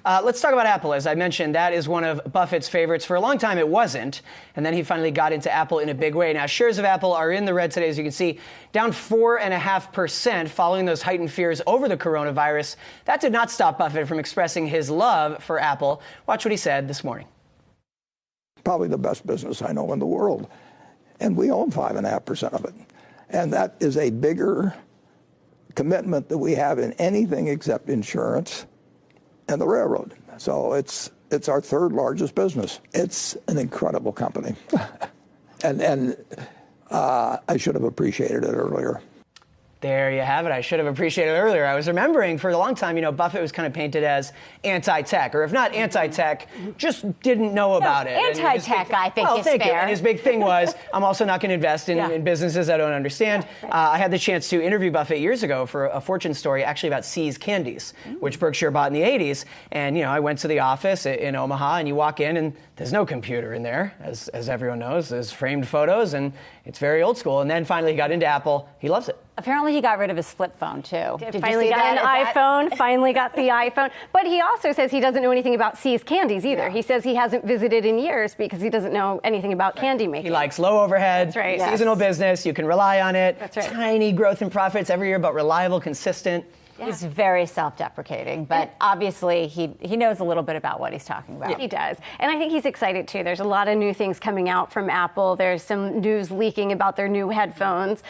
Let's talk about Apple. As I mentioned, that is one of Buffett's favorites. For a long time, it wasn't. And then he finally got into Apple in a big way. Now, shares of Apple are in the red today, as you can see, down 4.5% following those heightened fears over the coronavirus. That did not stop Buffett from expressing his love for Apple. Watch what he said this morning. Probably the best business I know in the world. And we own 5.5% of it. And that is a bigger commitment that we have in anything except insurance and the railroad. So it's our third largest business. It's an incredible company. and I should have appreciated it earlier. There you have it. I should have appreciated it earlier. I was remembering for a long time, Buffett was kind of painted as anti-tech, or if not anti-tech, just didn't know about it. Anti-tech, I think, is fair. And his big thing was, I'm also not going to invest in businesses I don't understand. I had the chance to interview Buffett years ago for a Fortune story, actually about See's Candies, which Berkshire bought in the 80s. And, I went to the office in Omaha, and you walk in, and there's no computer in there, as everyone knows. There's framed photos, and it's very old school. And then finally he got into Apple. He loves it. Apparently he got rid of his flip phone, too. Did finally got an iPhone, finally got the iPhone. But he also says he doesn't know anything about See's Candies either. Yeah. He says he hasn't visited in years because he doesn't know anything about candy making. He likes low overhead, seasonal business. You can rely on it. That's right. Tiny growth in profits every year, but reliable, consistent. Yeah. He's very self-deprecating, but obviously he knows a little bit about what he's talking about. Yeah, he does. And I think he's excited, too. There's a lot of new things coming out from Apple. There's some news leaking about their new headphones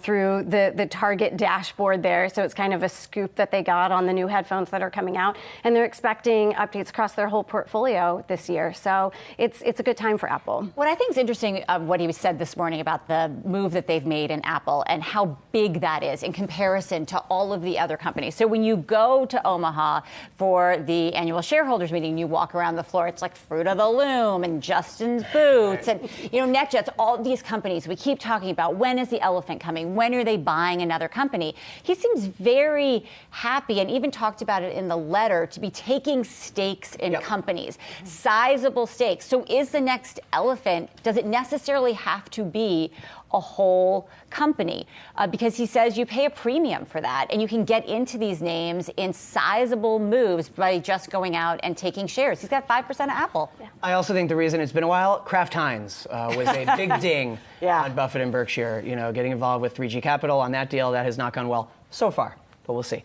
through the Target dashboard there. So it's kind of a scoop that they got on the new headphones that are coming out. And they're expecting updates across their whole portfolio this year. So it's a good time for Apple. What I think is interesting what he said this morning about the move that they've made in Apple and how big that is in comparison to all of the other companies. So when you go to Omaha for the annual shareholders meeting, you walk around the floor, it's like Fruit of the Loom and Justin's Boots and, NetJets, all these companies. We keep talking about when is the elephant coming? When are they buying another company? He seems very happy and even talked about it in the letter to be taking stakes in companies, sizable stakes. So is the next elephant, does it necessarily have to be a whole company? Because he says you pay a premium for that and you can get into these names in sizable moves by just going out and taking shares. He's got 5% of Apple. Yeah. I also think the reason it's been a while, Kraft Heinz was a big ding on Buffett and Berkshire. Getting involved with 3G Capital on that deal, that has not gone well so far, but we'll see.